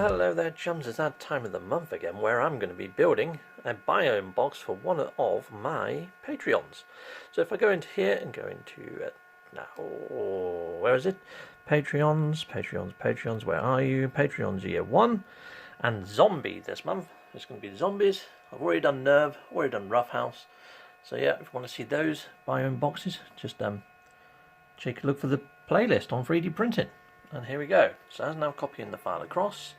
Hello there chums, it's that time of the month again where I'm going to be building a biome box for one of my Patreons. So if I go into here and go into, where is it? Patreons, where are you? Patreons year 1 and zombie this month. It's going to be zombies. I've already done Nerve, already done Rough House. So yeah, if you want to see those biome boxes, just take a look for the playlist on 3D printing. And here we go. So that's now copying the file across.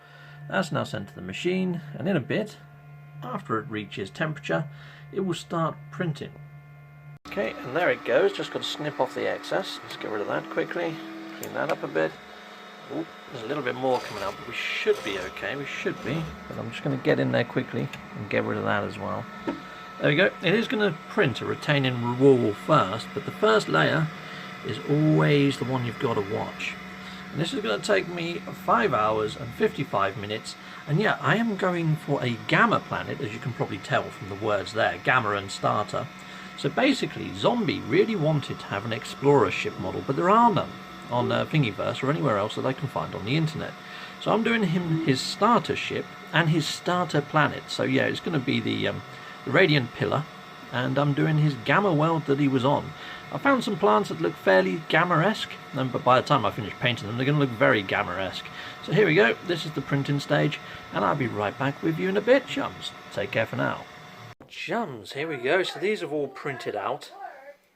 That's now sent to the machine, and in a bit, after it reaches temperature, it will start printing. Okay, and there it goes. Just got to snip off the excess. Let's get rid of that quickly. Clean that up a bit. Ooh, there's a little bit more coming out, but we should be okay. We should be. But I'm just going to get in there quickly and get rid of that as well. There we go. It is going to print a retaining wall first, but the first layer is always the one you've got to watch. And this is going to take me 5 hours and 55 minutes, and yeah, I am going for a gamma planet, as you can probably tell from the words there, gamma and starter. So basically, Zombie really wanted to have an explorer ship model, but there are none on Thingiverse or anywhere else that I can find on the internet. So I'm doing him his starter ship and his starter planet. So yeah, it's going to be the Radiant Pillar, and I'm doing his gamma world that he was on. I found some plants that look fairly gamma-esque, but by the time I finish painting them, they're going to look very gamma-esque. So here we go, this is the printing stage, and I'll be right back with you in a bit, chums. Take care for now. Chums, here we go, so these have all printed out.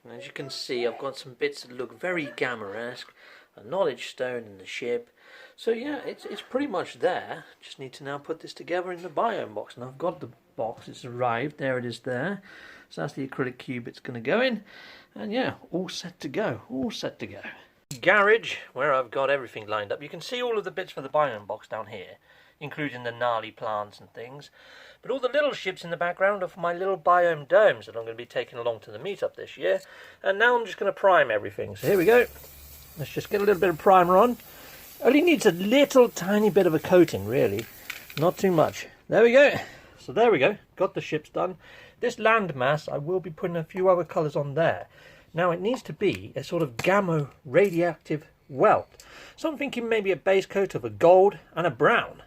And as you can see, I've got some bits that look very gamma-esque, a knowledge stone in the ship. So yeah, it's pretty much there. Just need to now put this together in the biome box. And I've got the box, it's arrived, there it is there. So that's the acrylic cube it's going to go in. And yeah, all set to go, all set to go. Garage, where I've got everything lined up. You can see all of the bits for the biome box down here, including the gnarly plants and things. But all the little ships in the background are for my little biome domes that I'm going to be taking along to the meetup this year. And now I'm just going to prime everything. So here we go. Let's just get a little bit of primer on. Only needs a little tiny bit of a coating, really. Not too much. There we go. So there we go. Got the ships done. This landmass, I will be putting a few other colours on there. Now it needs to be a sort of gamma radioactive welt. So I'm thinking maybe a base coat of a gold and a brown.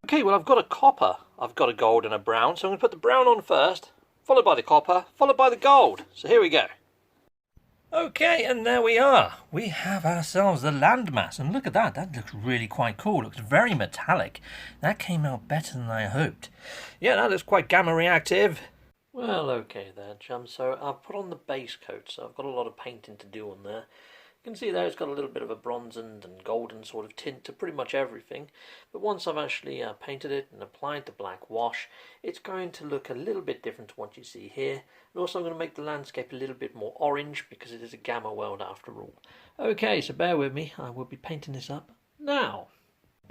Okay, well I've got a copper, I've got a gold and a brown, so I'm going to put the brown on first, followed by the copper, followed by the gold. So here we go. Okay, and there we are. We have ourselves the landmass, and look at that. That looks really quite cool. Looks very metallic. That came out better than I hoped. Yeah, that looks quite gamma reactive. Well, okay there, chum. So I've put on the base coat, so I've got a lot of painting to do on there. You can see there it's got a little bit of a bronzed and golden sort of tint to pretty much everything. But once I've actually painted it and applied the black wash, it's going to look a little bit different to what you see here. And also I'm going to make the landscape a little bit more orange because it is a gamma world after all. Okay, so bear with me. I will be painting this up now.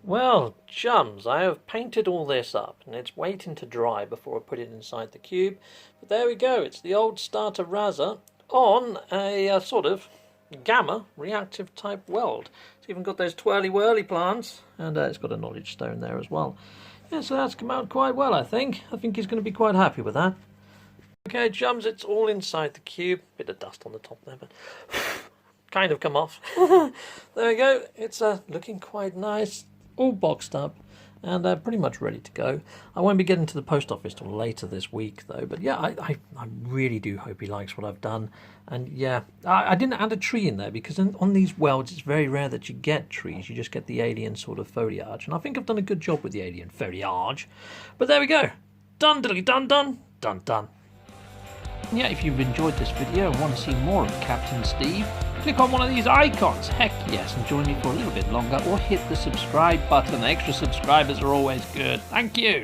Well, chums, I have painted all this up and it's waiting to dry before I put it inside the cube. But there we go. It's the old starter Raza on a sort of gamma reactive type world. It's even got those twirly whirly plants, and it's got a knowledge stone there as well. Yeah, so that's come out quite well, I think. I think he's going to be quite happy with that. Okay, chums, it's all inside the cube. Bit of dust on the top there, but kind of come off. There we go. It's looking quite nice, all boxed up, and pretty much ready to go. I won't be getting to the post office till later this week though, but yeah, I really do hope he likes what I've done. And yeah, I didn't add a tree in there because on these worlds it's very rare that you get trees. You just get the alien sort of foliage, and I think I've done a good job with the alien foliage. But there we go, done diddly done done done done. Yeah, if you've enjoyed this video and want to see more of Captain Steve, click on one of these icons, heck yes, and join me for a little bit longer, or hit the subscribe button. Extra subscribers are always good. Thank you.